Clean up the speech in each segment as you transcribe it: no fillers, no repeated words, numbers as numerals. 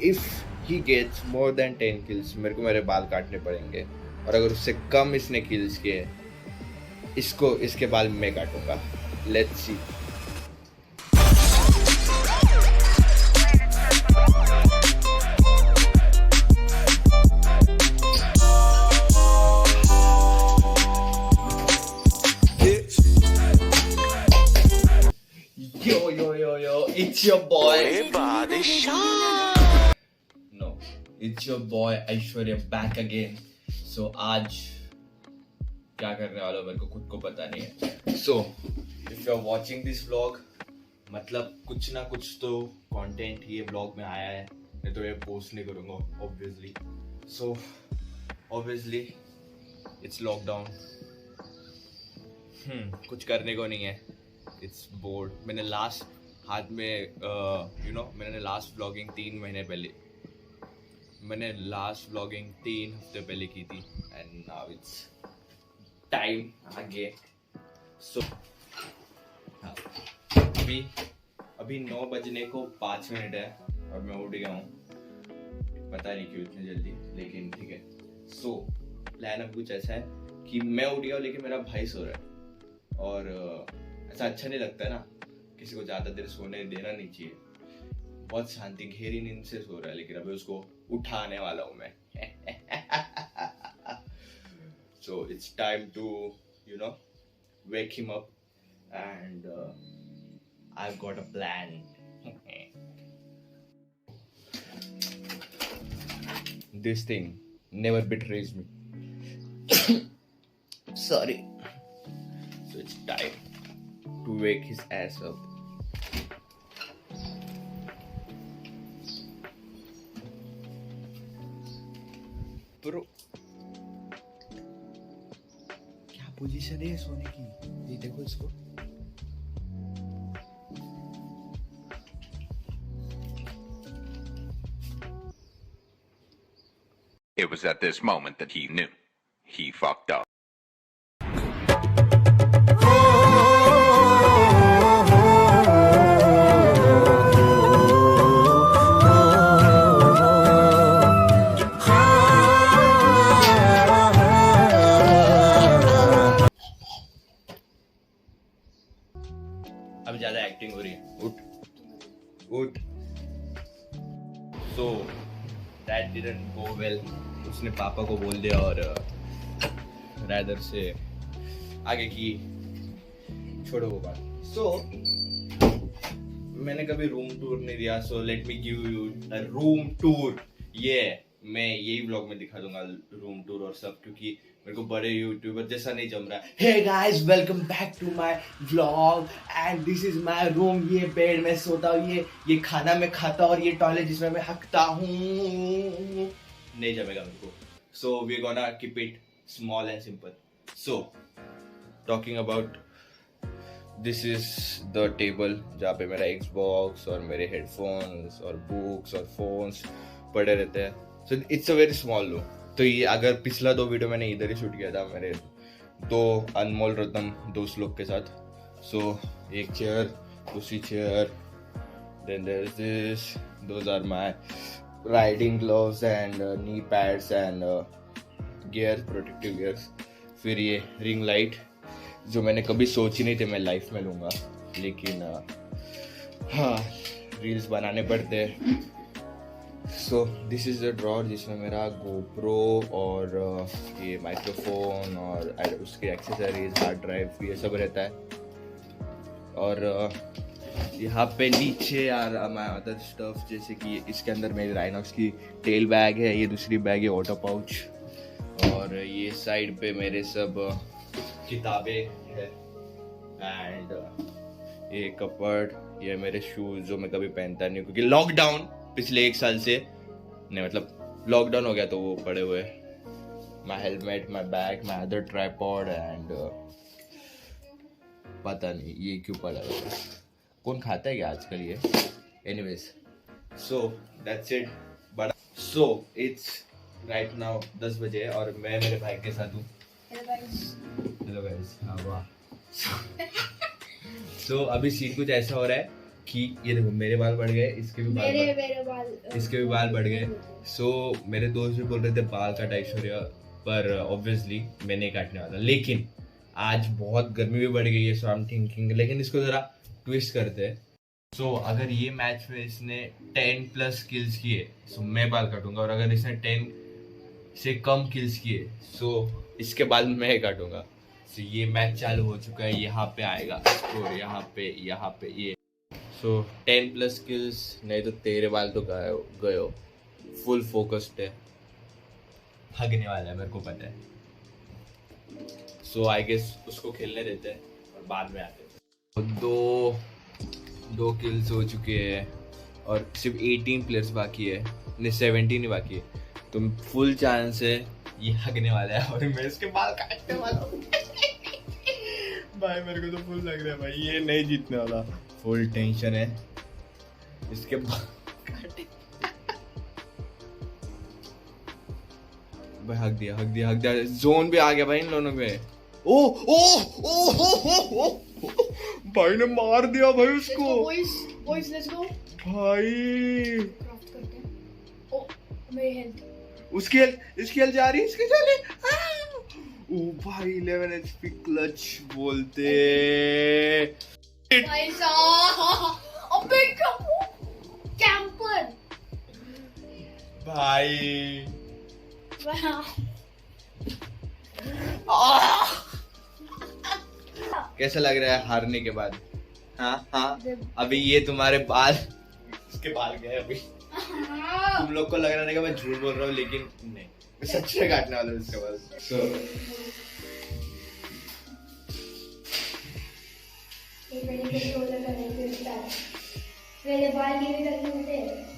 If he gets more than 10 kills मेरे को मेरे बाल काटने पड़ेंगे, और अगर उससे कम इसने किल्स किए इसको इसके बाल मैं काटूंगा. Let's see. Yo, it's your boy. No, it's your boy Aishwarya back again. So आज क्या करने वाला हूँ मेरे को खुद को पता नहीं है. So if you are watching this vlog, मतलब कुछ ना कुछ तो कंटेंट ये vlog में आया है, नहीं तो ये पोस्ट नहीं करूँगा obviously. So obviously it's lockdown. कुछ करने को नहीं है. It's bored. मैंने लास्ट हाथ में मैंने लास्ट व्लॉगिंग 3 महीने पहले मैंने लास्ट व्लॉगिंग 3 हफ्ते पहले की थी, and now it's time again. So अभी 9 बजने को 5 मिनट है और मैं उठ गया हूँ. पता नहीं क्यों इतनी जल्दी, लेकिन ठीक है. सो प्लान अब कुछ ऐसा है कि मैं उठ गया हूँ लेकिन मेरा भाई सो रहा है, और ऐसा अच्छा नहीं लगता है ना, किसी को ज्यादा देर सोने देना नहीं चाहिए. बहुत शांति गहरी नींद से सो रहा है, लेकिन अभी उसको उठाने वाला हूं मैं. So it's time to wake him up, and I've got a plan. This thing never betrays me. Sorry. So it's time to wake his ass up. Bro, क्या पोजीशन है सोने की? ये देखो इसको. It was at this moment that he knew. He fucked up. अब ज्यादा acting हो रही है. उठ. So that didn't go well. उसने पापा को बोल दिया और रादर से आगे की छोड़ो वो बात. So मैंने कभी रूम टूर नहीं दिया, so let me give you a room tour. मैं यही ब्लॉग में दिखा दूंगा रूम टूर और सब, क्योंकि मेरे को बड़े यूट्यूबर जैसा नहीं जम रहा है. Hey guys, welcome back to my vlog and this is my room. ये बेड में सोता हूँ, ये खाना मैं खाता हूँ, और ये टॉयलेट जिसमें मैं हकता हूँ. नहीं जमेगा मेरे को. So we're gonna keep it small and simple. So talking about, this is the table जहाँ पे मेरा Xbox और मेरे headphones और books और phones पड़े रहते हैं. So it's a very small room. तो ये अगर पिछला 2 वीडियो मैंने इधर ही शूट किया था मेरे 2 अनमोल रत्न दोस्त लोग के साथ. So एक चेयर, दूसरी chair, then there is this. Those are my riding gloves and knee pads and gears, protective gears. फिर ये रिंग लाइट जो मैंने कभी सोची नहीं थी मैं लाइफ में लूँगा, लेकिन हाँ रील्स बनाने पड़ते हैं. So this is the drawer जिसमें मेरा गोप्रो और ये माइक्रोफोन और उसके एक्सेसरीज, हार्ड ड्राइव, ये सब रहता है. और यहाँ पे नीचे यार माय अदर स्टफ, जैसे कि इसके अंदर मेरी राइनॉक्स की टेल बैग है, ये दूसरी बैग है ऑटो पाउच, और ये साइड पे मेरे सब किताबें है, एंड ये कपड़, ये मेरे शूज जो मैं कभी पहनता नहीं हूँ क्योंकि लॉकडाउन पिछले 1 साल से नहीं, मतलब लॉकडाउन हो गया तो वो पड़े हुए. My helmet, my bag, my other tripod and पता नहीं ये क्यों पड़ा हुआ है, कौन खाता है क्या आजकल ये. Anyways, so that's it. But so it's right now 10 बजे और मैं मेरे भाई के साथ हूँ. Hello guys. हाँ वाह. सो अभी सीन कुछ ऐसा हो रहा है कि ये देखो मेरे बाल बढ़ गए, इसके भी बाल इसके भी बाल बढ़ गए। सो मेरे दोस्त भी बोल रहे थे बाल काट ऐश्वर्या, पर ऑब्वियसली मैं नहीं काटने वाला। लेकिन आज बहुत गर्मी भी बढ़ गई है, सो आई एम थिंकिंग लेकिन इसको जरा ट्विस्ट करते हैं। सो अगर ये मैच में इसने 10+ किल्स किए सो मैं बाल काटूंगा, और अगर इसने 10 से कम किल्स किए सो इसके बाल मैं काटूंगा। सो ये मैच चालू हो चुका है, यहाँ पे आएगा स्कोर, यहाँ पे ये। सो 10+ किल्स नहीं तो तेरे बाल तो गए हो। फुल फोकस्ड है, भागने वाला है मेरे को पता है। सो आई गेस उसको खेलने देते हैं और बाद में आते हैं। दो किल्स हो चुके हैं और सिर्फ 18 प्लेयर्स बाकी है, नहीं 17 ही बाकी है। तो फुल चांस है ये हगने वाला है और मैं इसके बाल काटने वाला हूँ। भाई मेरे को तो फुल लग रहा है भाई ये नहीं जीतने वाला। फुल टेंशन है इसके बाल भाई हक दिया। जोन भी आ गया भाई इन दोनों पे। ओ ओ ओ हो भाई ने मार दिया भाई उसको। boys, let's go. भाई Craft करते हैं। ओ मेरी हेल्थ। उसकी हेल्थ जा रही है, इसकी जा रही है। ओ भाई 11 HP क्लच बोलते। भाई साहब अबे कैंपर भाई कैसा लग रहा है हारने के बाद? हाँ अभी ये तुम्हारे बाल, इसके बाल गए अभी। तुम लोग को लग रहा है कि मैं झूठ बोल रहा हूँ, लेकिन नहीं, मैं सच में काटने वाला हूँ इसके बाल।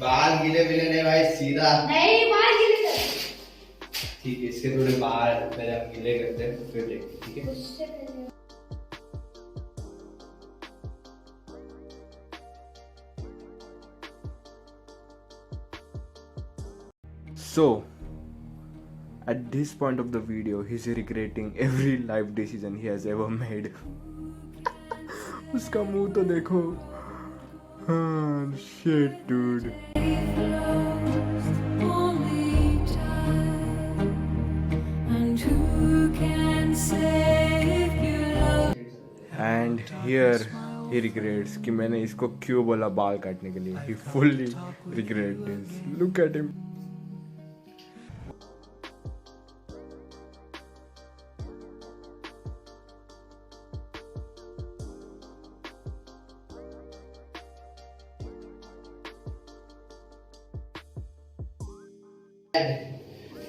बाल गीले मिले नहीं भाई, सीधा नहीं बाल गिले कर। ठीक है, इसके थोड़े बाल पहले हम गीले करते हैं फिर देखते, ठीक है? उससे पहले So, at this point of the video, he's regretting every life decision he has ever made. उसका मुंह तो देखो। हाँ, shit, dude. And here he regrets कि मैंने इसको क्यों बोला बाल काटने के लिए. He fully regrets this. Look at him.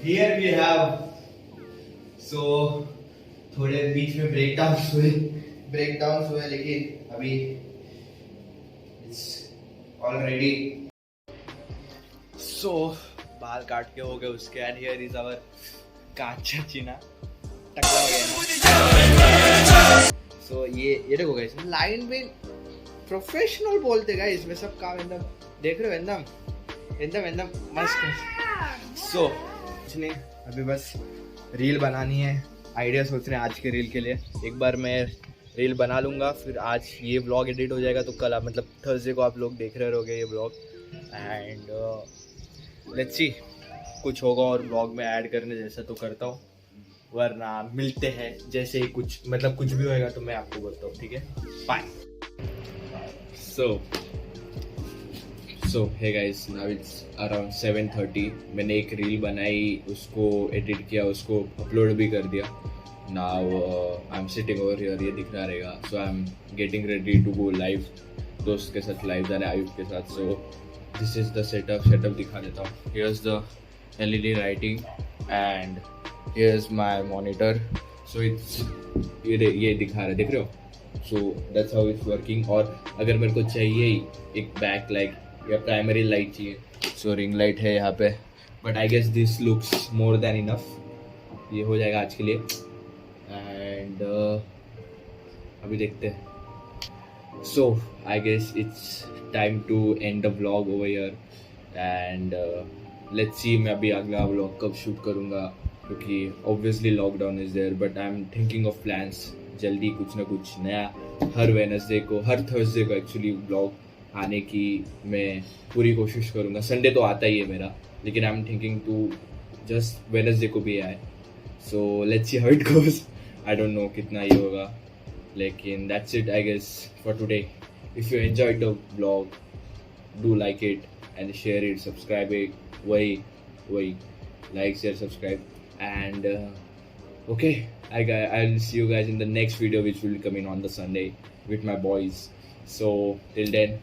Here we have, so थोड़े बीच में ब्रेकडाउन हुए लेकिन अभी it's already so बाल काट के हो गए उसके। and here is our काचा चीना टकला हो गया। so ये देखो गाइस, लाइन में प्रोफेशनल बोलते गाइस, में सब काम एकदम देख रहे हो, एकदम मस्त। सो कुछ नहीं, अभी बस रील बनानी है, आइडिया सोच रहे हैं आज के रील के लिए। एक बार मैं रील बना लूँगा, फिर आज ये व्लॉग एडिट हो जाएगा तो कल आप मतलब थर्सडे को आप लोग देख रहे रहोगे ये व्लॉग। एंड लेट्स सी कुछ होगा और व्लॉग में ऐड करने जैसा तो करता हूँ, वरना मिलते हैं जैसे ही कुछ मतलब कुछ भी होएगा तो मैं आपको बोलता हूँ, ठीक है? Bye. So hey guys, now it's around 7:30। मैंने एक रील बनाई, उसको एडिट किया, उसको अपलोड भी कर दिया। Now I am sitting over here, ये दिख रहा रहेगा। So I am getting ready to go live, दोस्त के साथ लाइव जाना है, आयुब के साथ। So this is the setup दिखा देता हूँ। Here is the LED lighting and here is my monitor. So it's ये दिखा रहा है, देख रहे हो? So that's how it's working. और अगर मेरे को चाहिए एक बैक लाइट या प्राइमरी लाइट चाहिए, सो रिंग लाइट है यहाँ पे, but I guess this looks more than enough. ये हो जाएगा आज के लिए। एंड अभी देखते हैं। So I guess it's time to end the vlog over here and let's see मैं अभी अगला व्लॉग कब शूट करूँगा, क्योंकि obviously lockdown is there, but I am thinking of plans. जल्दी कुछ ना कुछ नया हर वेडनेसडे को, हर थर्सडे को एक्चुअली व्लॉग आने की मैं पूरी कोशिश करूँगा. संडे तो आता ही है मेरा, लेकिन I am thinking to just Wednesday को भी आए. So let's see how it goes. I don't know कितना ये होगा, लेकिन that's it I guess for today. If you enjoyed the vlog, do like it and share it, subscribe it. Why like, share, subscribe, and okay, I'll see you guys in the next video, which will come in on the Sunday with my boys. So till then,